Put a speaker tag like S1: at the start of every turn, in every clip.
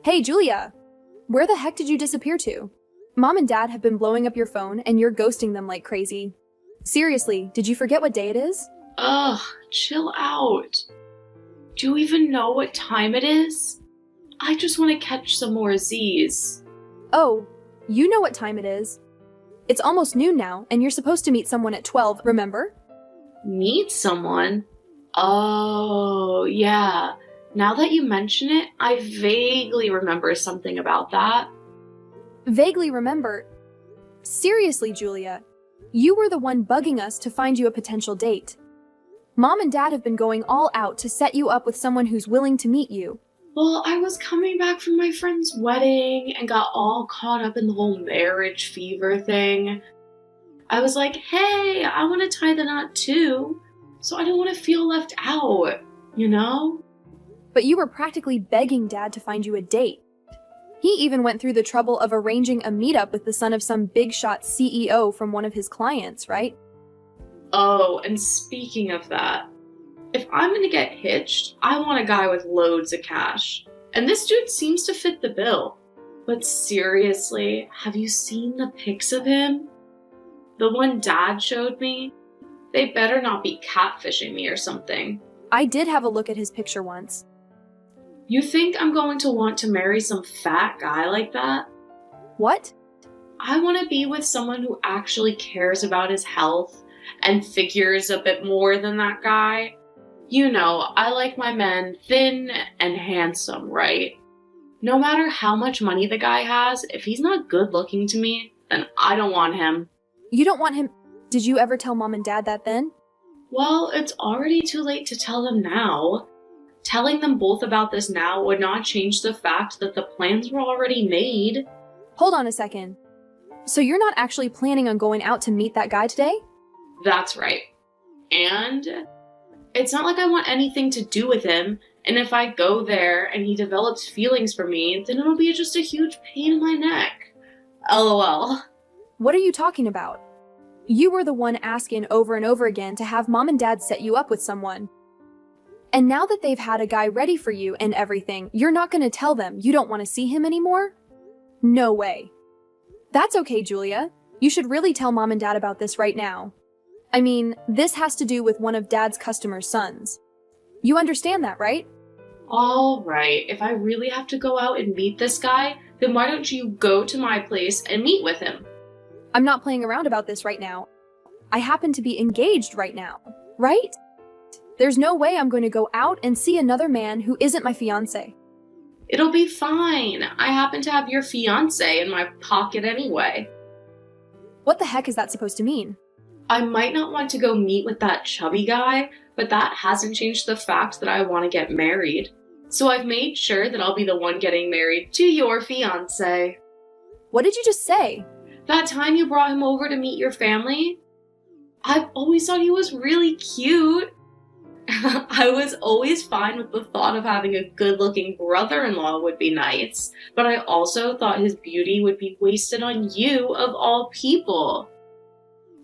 S1: Hey, Julia! Where the heck did you disappear to? Mom and Dad have been blowing up your phone and you're ghosting them like crazy. Seriously, did you forget what day it is?
S2: Ugh, chill out. Do you even know what time it is? I just want to catch some more Z's.
S1: Oh, you know what time it is. It's almost noon now, and you're supposed to meet someone at 12, remember?
S2: Meet someone? Oh, yeah. Now that you mention it, I vaguely remember something about that.
S1: Vaguely remember. Seriously, Julia, you were the one bugging us to find you a potential date. Mom and Dad have been going all out to set you up with someone who's willing to meet you.
S2: Well, I was coming back from my friend's wedding and got all caught up in the whole marriage fever thing. I was like, hey, I want to tie the knot too, so I don't want to feel left out, you know?
S1: But you were practically begging Dad to find you a date. He even went through the trouble of arranging a meetup with the son of some big shot CEO from one of his clients, right?
S2: Oh, and speaking of that, if I'm gonna get hitched, I want a guy with loads of cash. And this dude seems to fit the bill. But seriously, have you seen the pics of him? The one Dad showed me? They better not be catfishing me or something.
S1: I did have a look at his picture once.
S2: You think I'm going to want to marry some fat guy like that?
S1: What?
S2: I want to be with someone who actually cares about his health and figures a bit more than that guy. You know, I like my men thin and handsome, right? No matter how much money the guy has, if he's not good looking to me, then I don't want him.
S1: You don't want him? Did you ever tell Mom and Dad that then?
S2: Well, it's already too late to tell them now. Telling them both about this now would not change the fact that the plans were already made.
S1: Hold on a second. So you're not actually planning on going out to meet that guy today?
S2: That's right. And it's not like I want anything to do with him, and if I go there and he develops feelings for me, then it'll be just a huge pain in my neck. LOL.
S1: What are you talking about? You were the one asking over and over again to have Mom and Dad set you up with someone. And now that they've had a guy ready for you and everything, you're not going to tell them you don't want to see him anymore? No way. That's okay, Julia. You should really tell Mom and Dad about this right now. I mean, this has to do with one of Dad's customers' sons. You understand that, right?
S2: All right, if I really have to go out and meet this guy, then why don't you go to my place and meet with him?
S1: I'm not playing around about this right now. I happen to be engaged right now, right? There's no way I'm going to go out and see another man who isn't my fiancé.
S2: It'll be fine. I happen to have your fiancé in my pocket anyway.
S1: What the heck is that supposed to mean?
S2: I might not want to go meet with that chubby guy, but that hasn't changed the fact that I want to get married. So I've made sure that I'll be the one getting married to your fiancé.
S1: What did you just say?
S2: That time you brought him over to meet your family? I've always thought he was really cute. I was always fine with the thought of having a good-looking brother-in-law would be nice, but I also thought his beauty would be wasted on you of all people.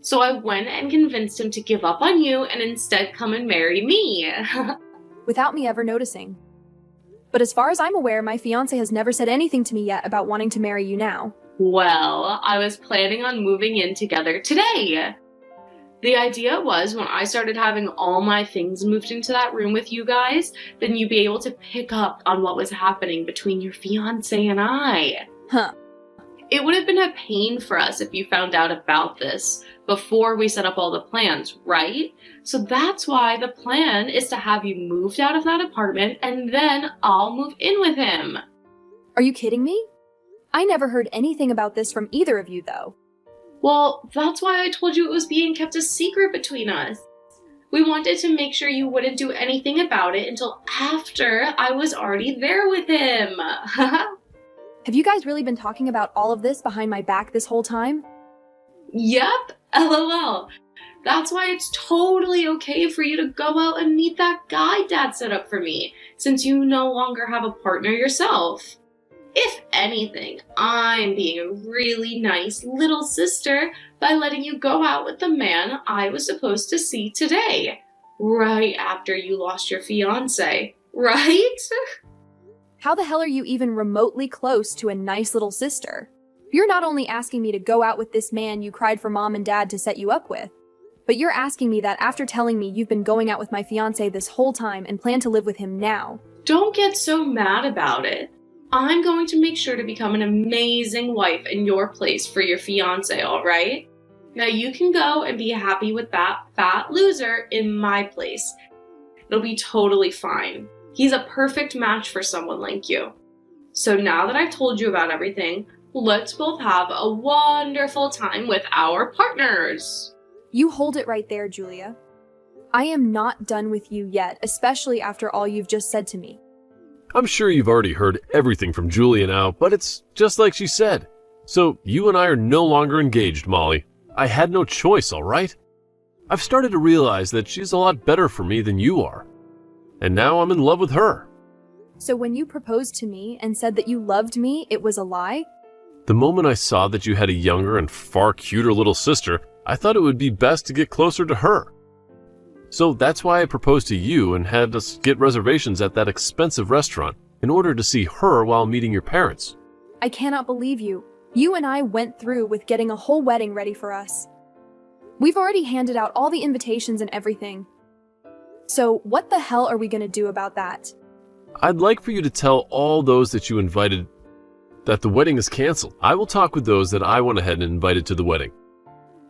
S2: So I went and convinced him to give up on you and instead come and marry me.
S1: Without me ever noticing. But as far as I'm aware, my fiancé has never said anything to me yet about wanting to marry you now.
S2: Well, I was planning on moving in together today. The idea was when I started having all my things moved into that room with you guys, then you'd be able to pick up on what was happening between your fiancé and I.
S1: Huh.
S2: It would have been a pain for us if you found out about this before we set up all the plans, right? So that's why the plan is to have you moved out of that apartment and then I'll move in with him.
S1: Are you kidding me? I never heard anything about this from either of you, though.
S2: Well, that's why I told you it was being kept a secret between us. We wanted to make sure you wouldn't do anything about it until after I was already there with him.
S1: Have you guys really been talking about all of this behind my back this whole time?
S2: Yep, LOL. That's why it's totally okay for you to go out and meet that guy Dad set up for me, since you no longer have a partner yourself. If anything, I'm being a really nice little sister by letting you go out with the man I was supposed to see today, right after you lost your fiancé, right?
S1: How the hell are you even remotely close to a nice little sister? You're not only asking me to go out with this man you cried for mom and dad to set you up with, but you're asking me that after telling me you've been going out with my fiancé this whole time and plan to live with him now.
S2: Don't get so mad about it. I'm going to make sure to become an amazing wife in your place for your fiancé, alright? Now you can go and be happy with that fat loser in my place. It'll be totally fine. He's a perfect match for someone like you. So now that I've told you about everything, let's both have a wonderful time with our partners.
S1: You hold it right there, Julia. I am not done with you yet, especially after all you've just said to me.
S3: I'm sure you've already heard everything from Julia now, but it's just like she said. So you and I are no longer engaged, Molly. I had no choice, all right? I've started to realize that she's a lot better for me than you are. And now I'm in love with her.
S1: So when you proposed to me and said that you loved me, it was a lie?
S3: The moment I saw that you had a younger and far cuter little sister, I thought it would be best to get closer to her. So that's why I proposed to you and had us get reservations at that expensive restaurant in order to see her while meeting your parents.
S1: I cannot believe you. You and I went through with getting a whole wedding ready for us. We've already handed out all the invitations and everything. So what the hell are we going to do about that?
S3: I'd like for you to tell all those that you invited that the wedding is canceled. I will talk with those that I went ahead and invited to the wedding.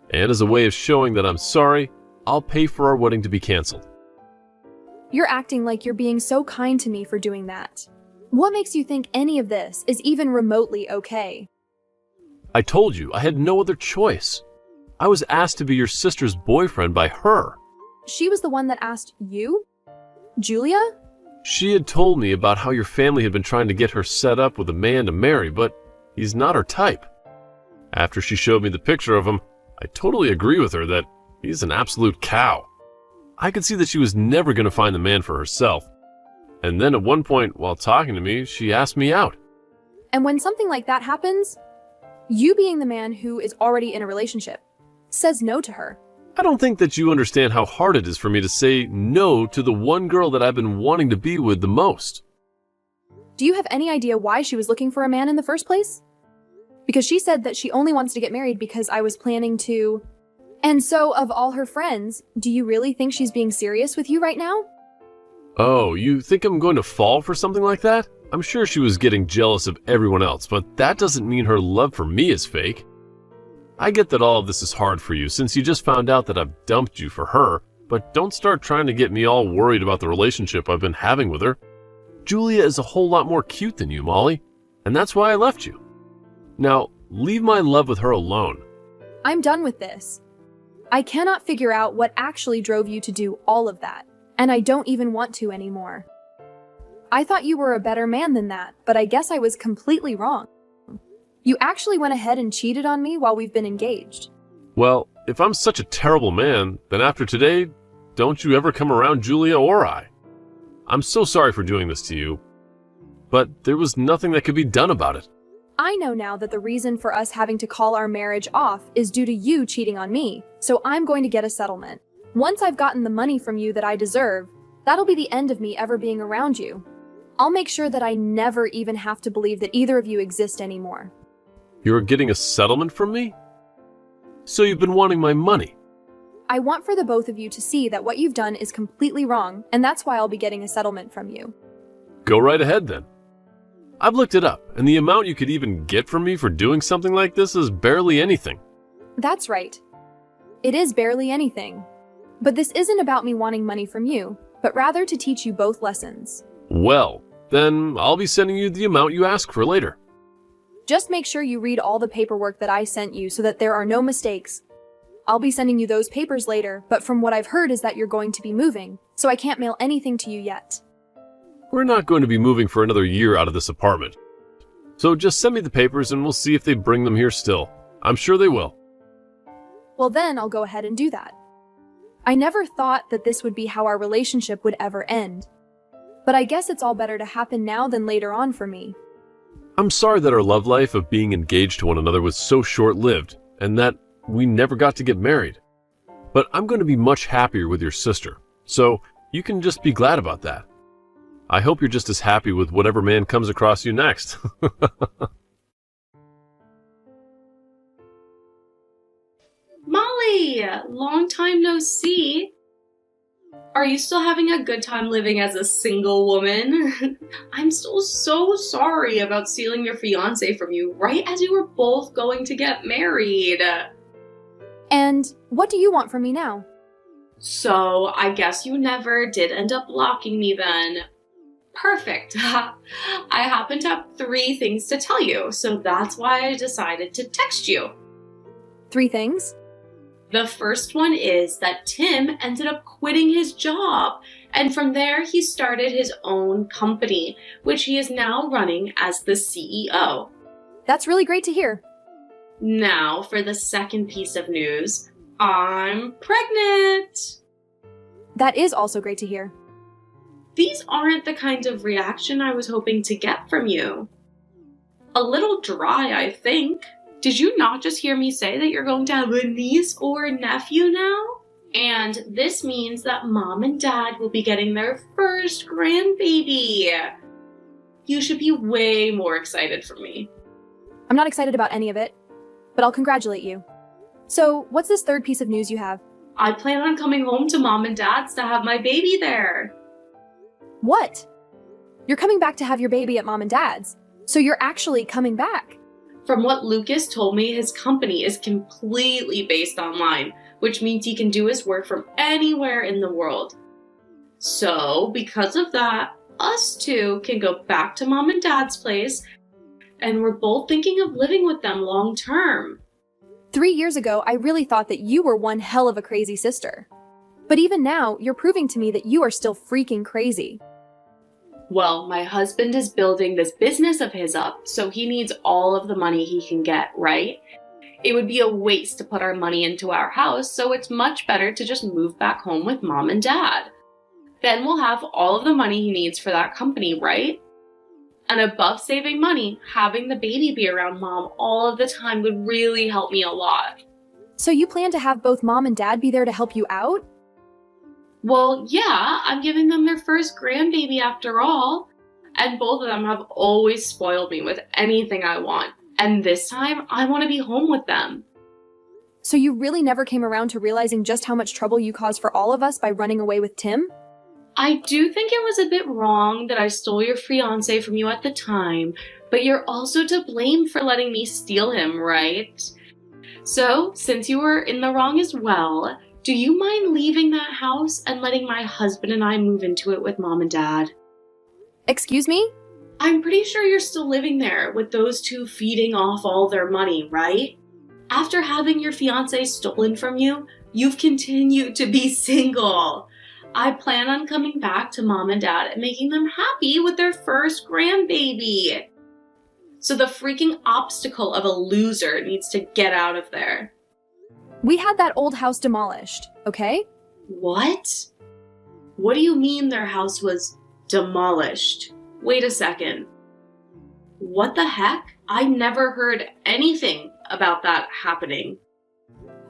S3: And as a way of showing that I'm sorry, I'll pay for our wedding to be canceled.
S1: You're acting like you're being so kind to me for doing that. What makes you think any of this is even remotely okay?
S3: I told you I had no other choice. I was asked to be your sister's boyfriend by her.
S1: She was the one that asked you? Julia?
S3: She had told me about how your family had been trying to get her set up with a man to marry, but he's not her type. After she showed me the picture of him, I totally agree with her that he's an absolute cow. I could see that she was never going to find the man for herself. And then at one point, while talking to me, she asked me out.
S1: And when something like that happens, you being the man who is already in a relationship says no to her.
S3: I don't think that you understand how hard it is for me to say no to the one girl that I've been wanting to be with the most.
S1: Do you have any idea why she was looking for a man in the first place? Because she said that she only wants to get married because I was planning to... And so, of all her friends, do you really think she's being serious with you right now?
S3: Oh, you think I'm going to fall for something like that? I'm sure she was getting jealous of everyone else, but that doesn't mean her love for me is fake. I get that all of this is hard for you since you just found out that I've dumped you for her, but don't start trying to get me all worried about the relationship I've been having with her. Julia is a whole lot more cute than you, Molly, and that's why I left you. Now, leave my love with her alone.
S1: I'm done with this. I cannot figure out what actually drove you to do all of that, and I don't even want to anymore. I thought you were a better man than that, but I guess I was completely wrong. You actually went ahead and cheated on me while we've been engaged.
S3: Well, if I'm such a terrible man, then after today, don't you ever come around Julia or I. I'm so sorry for doing this to you, but there was nothing that could be done about it.
S1: I know now that the reason for us having to call our marriage off is due to you cheating on me, so I'm going to get a settlement. Once I've gotten the money from you that I deserve, that'll be the end of me ever being around you. I'll make sure that I never even have to believe that either of you exist anymore.
S3: You're getting a settlement from me? So you've been wanting my money?
S1: I want for the both of you to see that what you've done is completely wrong, and that's why I'll be getting a settlement from you.
S3: Go right ahead then. I've looked it up, and the amount you could even get from me for doing something like this is barely anything.
S1: That's right. It is barely anything. But this isn't about me wanting money from you, but rather to teach you both lessons.
S3: Well, then I'll be sending you the amount you ask for later.
S1: Just make sure you read all the paperwork that I sent you so that there are no mistakes. I'll be sending you those papers later, but from what I've heard is that you're going to be moving, so I can't mail anything to you yet.
S3: We're not going to be moving for another year out of this apartment. So just send me the papers and we'll see if they bring them here still. I'm sure they will.
S1: Well then, I'll go ahead and do that. I never thought that this would be how our relationship would ever end. But I guess it's all better to happen now than later on for me.
S3: I'm sorry that our love life of being engaged to one another was so short-lived and that we never got to get married. But I'm going to be much happier with your sister, so you can just be glad about that. I hope you're just as happy with whatever man comes across you next.
S2: Molly, long time no see. Are you still having a good time living as a single woman? I'm still so sorry about stealing your fiancé from you right as you were both going to get married.
S1: And what do you want from me now?
S2: So, I guess you never did end up blocking me then. Perfect. I happen to have 3 things to tell you, so that's why I decided to text you.
S1: 3 things?
S2: The first one is that Tim ended up quitting his job, and from there he started his own company, which he is now running as the CEO.
S1: That's really great to hear.
S2: Now, for the second piece of news, I'm pregnant!
S1: That is also great to hear.
S2: These aren't the kind of reaction I was hoping to get from you. A little dry, I think. Did you not just hear me say that you're going to have a niece or a nephew now? And this means that Mom and Dad will be getting their first grandbaby. You should be way more excited for me.
S1: I'm not excited about any of it, but I'll congratulate you. So, what's this third piece of news you have?
S2: I plan on coming home to Mom and Dad's to have my baby there.
S1: What? You're coming back to have your baby at Mom and Dad's, so you're actually coming back.
S2: From what Lucas told me, his company is completely based online, which means he can do his work from anywhere in the world. So, because of that, us 2 can go back to Mom and Dad's place, and we're both thinking of living with them long term.
S1: 3 years ago, I really thought that you were one hell of a crazy sister. But even now, you're proving to me that you are still freaking crazy.
S2: Well, my husband is building this business of his up, so he needs all of the money he can get, right? It would be a waste to put our money into our house, so it's much better to just move back home with Mom and Dad. Then we'll have all of the money he needs for that company, right? And above saving money, having the baby be around Mom all of the time would really help me a lot.
S1: So you plan to have both Mom and Dad be there to help you out?
S2: Well, yeah, I'm giving them their first grandbaby after all. And both of them have always spoiled me with anything I want. And this time, I want to be home with them.
S1: So you really never came around to realizing just how much trouble you caused for all of us by running away with Tim?
S2: I do think it was a bit wrong that I stole your fiancé from you at the time, but you're also to blame for letting me steal him, right? So, since you were in the wrong as well, do you mind leaving that house and letting my husband and I move into it with Mom and Dad?
S1: Excuse me?
S2: I'm pretty sure you're still living there with those 2 feeding off all their money, right? After having your fiancé stolen from you, you've continued to be single. I plan on coming back to Mom and Dad and making them happy with their first grandbaby. So the freaking obstacle of a loser needs to get out of there.
S1: We had that old house demolished, okay?
S2: What? What do you mean their house was demolished? Wait a second. What the heck? I never heard anything about that happening.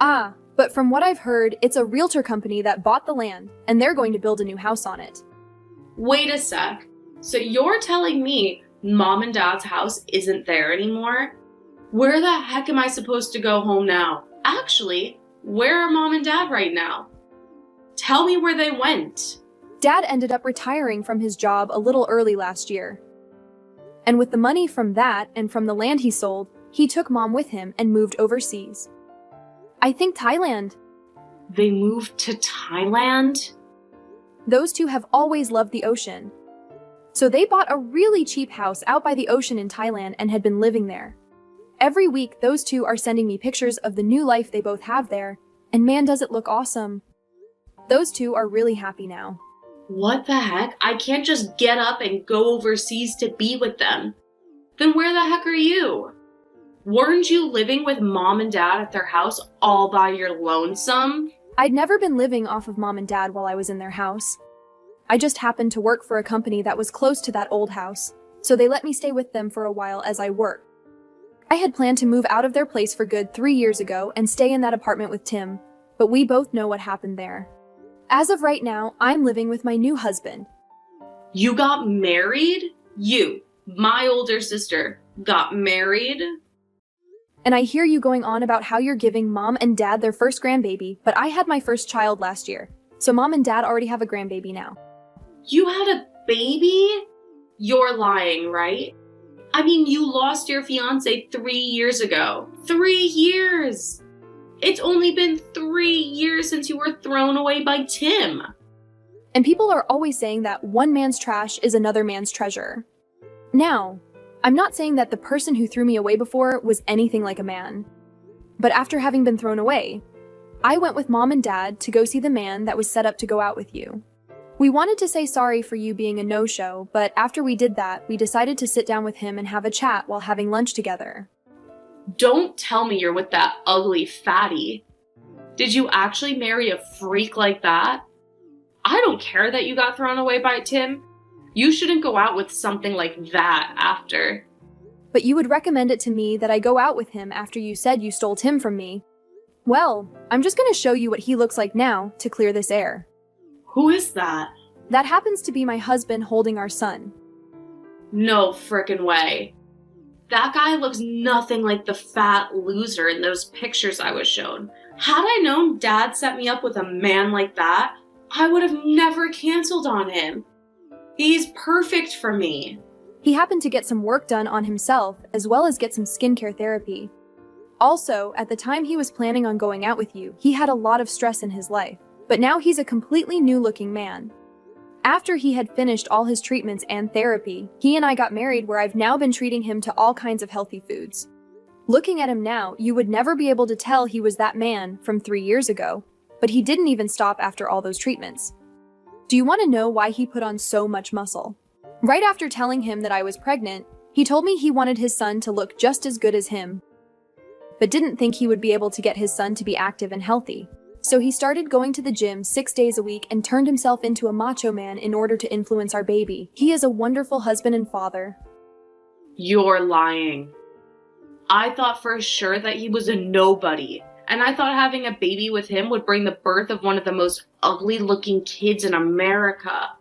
S1: Ah, but from what I've heard, it's a realtor company that bought the land, and they're going to build a new house on it.
S2: Wait a sec. So you're telling me Mom and Dad's house isn't there anymore? Where the heck am I supposed to go home now? Actually, where are Mom and Dad right now? Tell me where they went.
S1: Dad ended up retiring from his job a little early last year. And with the money from that and from the land he sold, he took Mom with him and moved overseas. I think Thailand.
S2: They moved to Thailand?
S1: Those 2 have always loved the ocean. So they bought a really cheap house out by the ocean in Thailand and had been living there. Every week, those 2 are sending me pictures of the new life they both have there, and man, does it look awesome. Those 2 are really happy now.
S2: What the heck? I can't just get up and go overseas to be with them. Then where the heck are you? Weren't you living with Mom and Dad at their house all by your lonesome?
S1: I'd never been living off of Mom and Dad while I was in their house. I just happened to work for a company that was close to that old house, so they let me stay with them for a while as I worked. I had planned to move out of their place for good 3 years ago and stay in that apartment with Tim, but we both know what happened there. As of right now, I'm living with my new husband.
S2: You got married? You, my older sister, got married?
S1: And I hear you going on about how you're giving mom and dad their first grandbaby, but I had my first child last year. So mom and dad already have a grandbaby now.
S2: You had a baby? You're lying, right? I mean, you lost your fiance 3 years ago. 3 years! It's only been 3 years since you were thrown away by Tim.
S1: And people are always saying that one man's trash is another man's treasure. Now, I'm not saying that the person who threw me away before was anything like a man. But after having been thrown away, I went with mom and dad to go see the man that was set up to go out with you. We wanted to say sorry for you being a no-show, but after we did that, we decided to sit down with him and have a chat while having lunch together.
S2: Don't tell me you're with that ugly fatty. Did you actually marry a freak like that? I don't care that you got thrown away by Tim. You shouldn't go out with something like that after.
S1: But you would recommend it to me that I go out with him after you said you stole Tim from me. Well, I'm just going to show you what he looks like now to clear this air.
S2: Who is that?
S1: That happens to be my husband holding our son.
S2: No frickin' way. That guy looks nothing like the fat loser in those pictures I was shown. Had I known Dad set me up with a man like that, I would have never canceled on him. He's perfect for me.
S1: He happened to get some work done on himself, as well as get some skincare therapy. Also, at the time he was planning on going out with you, he had a lot of stress in his life, but now he's a completely new-looking man. After he had finished all his treatments and therapy, he and I got married, where I've now been treating him to all kinds of healthy foods. Looking at him now, you would never be able to tell he was that man from 3 years ago, but he didn't even stop after all those treatments. Do you want to know why he put on so much muscle? Right after telling him that I was pregnant, he told me he wanted his son to look just as good as him, but didn't think he would be able to get his son to be active and healthy. So he started going to the gym 6 days a week and turned himself into a macho man in order to influence our baby. He is a wonderful husband and father.
S2: You're lying. I thought for sure that he was a nobody, and I thought having a baby with him would bring the birth of one of the most ugly-looking kids in America.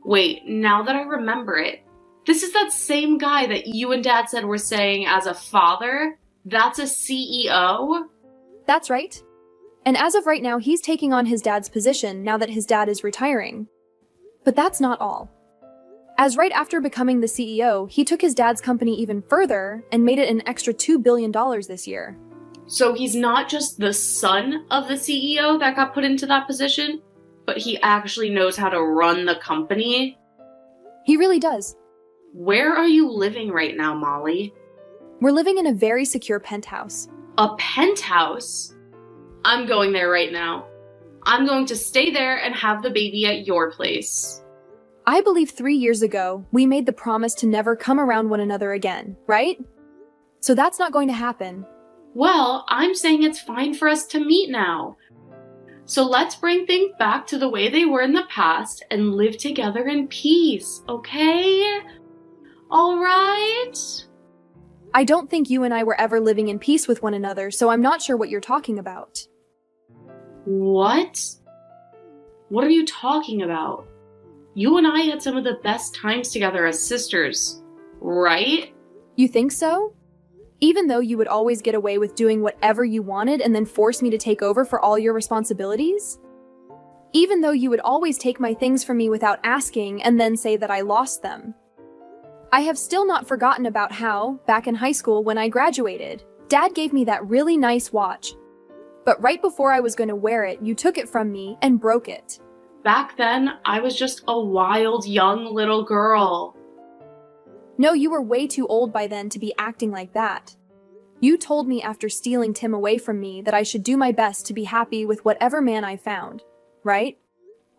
S2: Wait, now that I remember it, this is that same guy that you and Dad said were saying as a father? That's a CEO?
S1: That's right. And as of right now, he's taking on his dad's position now that his dad is retiring. But that's not all. As right after becoming the CEO, he took his dad's company even further and made it an extra $2 billion this year.
S2: So he's not just the son of the CEO that got put into that position, but he actually knows how to run the company?
S1: He really does.
S2: Where are you living right now, Molly?
S1: We're living in a very secure penthouse.
S2: A penthouse? I'm going there right now. I'm going to stay there and have the baby at your place.
S1: I believe 3 years ago, we made the promise to never come around one another again, right? So that's not going to happen.
S2: Well, I'm saying it's fine for us to meet now. So let's bring things back to the way they were in the past and live together in peace, okay? All right?
S1: I don't think you and I were ever living in peace with one another, so I'm not sure what you're talking about.
S2: What? What are you talking about? You and I had some of the best times together as sisters, right?
S1: You think so? Even though you would always get away with doing whatever you wanted and then force me to take over for all your responsibilities? Even though you would always take my things from me without asking and then say that I lost them? I have still not forgotten about how, back in high school when I graduated, Dad gave me that really nice watch. But right before I was going to wear it, you took it from me and broke it.
S2: Back then, I was just a wild young little girl.
S1: No, you were way too old by then to be acting like that. You told me after stealing Tim away from me that I should do my best to be happy with whatever man I found, right?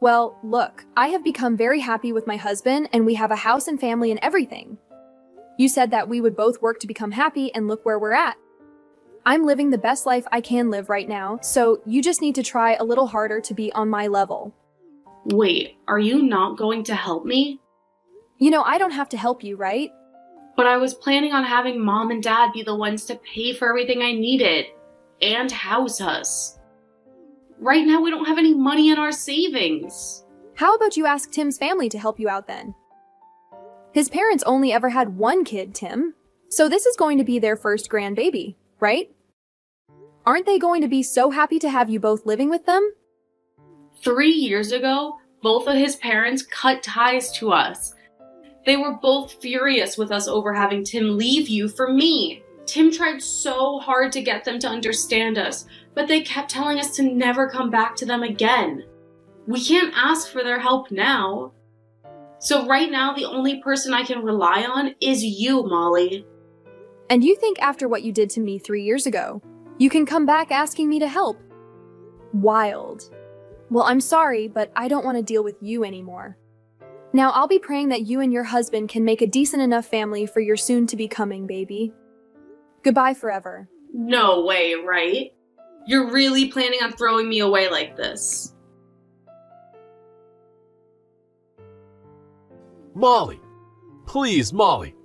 S1: Well, look, I have become very happy with my husband and we have a house and family and everything. You said that we would both work to become happy and look where we're at. I'm living the best life I can live right now, so you just need to try a little harder to be on my level.
S2: Wait, are you not going to help me?
S1: You know, I don't have to help you, right?
S2: But I was planning on having Mom and Dad be the ones to pay for everything I needed and house us. Right now, we don't have any money in our savings.
S1: How about you ask Tim's family to help you out then? His parents only ever had one kid, Tim. So this is going to be their first grandbaby, right? Aren't they going to be so happy to have you both living with them?
S2: 3 years ago, both of his parents cut ties to us. They were both furious with us over having Tim leave you for me. Tim tried so hard to get them to understand us, but they kept telling us to never come back to them again. We can't ask for their help now. So right now, the only person I can rely on is you, Molly.
S1: And you think after what you did to me 3 years ago, you can come back asking me to help? Wild. Well, I'm sorry, but I don't want to deal with you anymore. Now, I'll be praying that you and your husband can make a decent enough family for your soon-to-be-coming baby. Goodbye forever.
S2: No way, right? You're really planning on throwing me away like this?
S3: Molly! Please, Molly!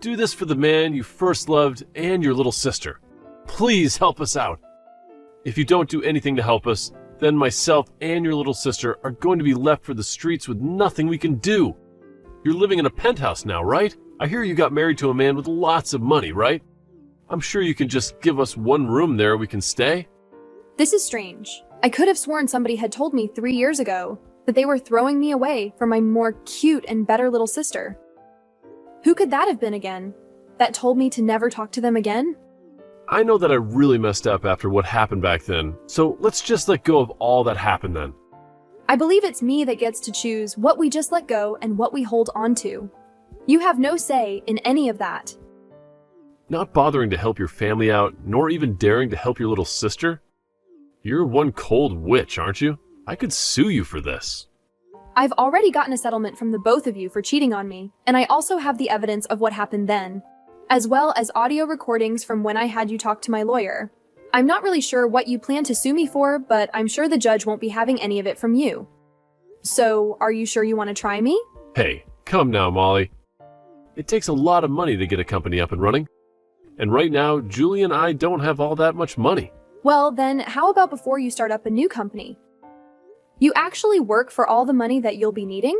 S3: Do this for the man you first loved and your little sister. Please help us out. If you don't do anything to help us, then myself and your little sister are going to be left for the streets with nothing we can do. You're living in a penthouse now, right? I hear you got married to a man with lots of money, right? I'm sure you can just give us one room there we can stay.
S1: This is strange. I could have sworn somebody had told me 3 years ago that they were throwing me away for my more cute and better little sister. Who could that have been again? That told me to never talk to them again?
S3: I know that I really messed up after what happened back then, so let's just let go of all that happened then.
S1: I believe it's me that gets to choose what we just let go and what we hold on to. You have no say in any of that.
S3: Not bothering to help your family out, nor even daring to help your little sister? You're one cold witch, aren't you? I could sue you for this.
S1: I've already gotten a settlement from the both of you for cheating on me, and I also have the evidence of what happened then, as well as audio recordings from when I had you talk to my lawyer. I'm not really sure what you plan to sue me for, but I'm sure the judge won't be having any of it from you. So, are you sure you want to try me?
S3: Hey, come now, Molly. It takes a lot of money to get a company up and running. And right now, Julie and I don't have all that much money.
S1: Well, then how about before you start up a new company? You actually work for all the money that you'll be needing?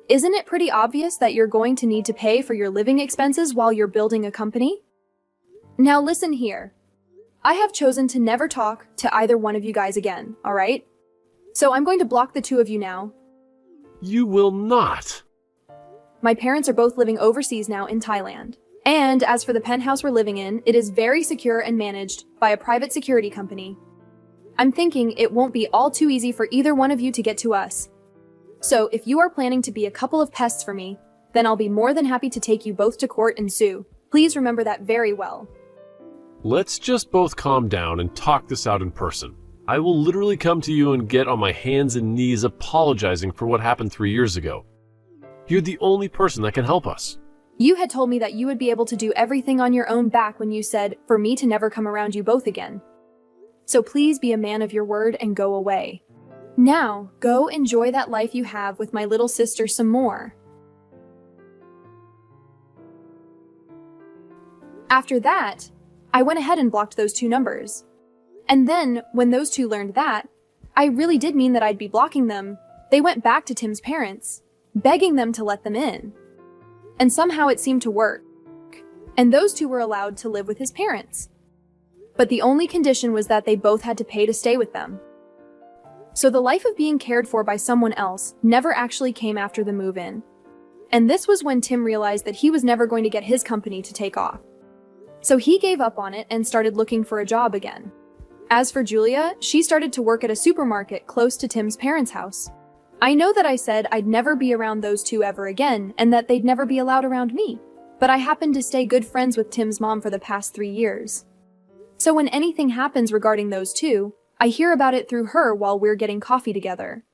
S1: Isn't it pretty obvious that you're going to need to pay for your living expenses while you're building a company? Now listen here. I have chosen to never talk to either one of you guys again, alright? So I'm going to block the two of you now.
S3: You will not.
S1: My parents are both living overseas now in Thailand. And as for the penthouse we're living in, it is very secure and managed by a private security company. I'm thinking it won't be all too easy for either one of you to get to us. So if you are planning to be a couple of pests for me, then I'll be more than happy to take you both to court and sue. Please remember that very well.
S3: Let's just both calm down and talk this out in person. I will literally come to you and get on my hands and knees apologizing for what happened 3 years ago. You're the only person that can help us.
S1: You had told me that you would be able to do everything on your own back when you said for me to never come around you both again. So please be a man of your word and go away. Now, go enjoy that life you have with my little sister some more. After that, I went ahead and blocked those two numbers. And then, when those two learned that, I really did mean that I'd be blocking them, they went back to Tim's parents, begging them to let them in. And somehow it seemed to work. And those two were allowed to live with his parents. But the only condition was that they both had to pay to stay with them. So the life of being cared for by someone else never actually came after the move-in. And this was when Tim realized that he was never going to get his company to take off. So he gave up on it and started looking for a job again. As for Julia, she started to work at a supermarket close to Tim's parents' house. I know that I said I'd never be around those two ever again and that they'd never be allowed around me, but I happened to stay good friends with Tim's mom for the past 3 years. So when anything happens regarding those two, I hear about it through her while we're getting coffee together.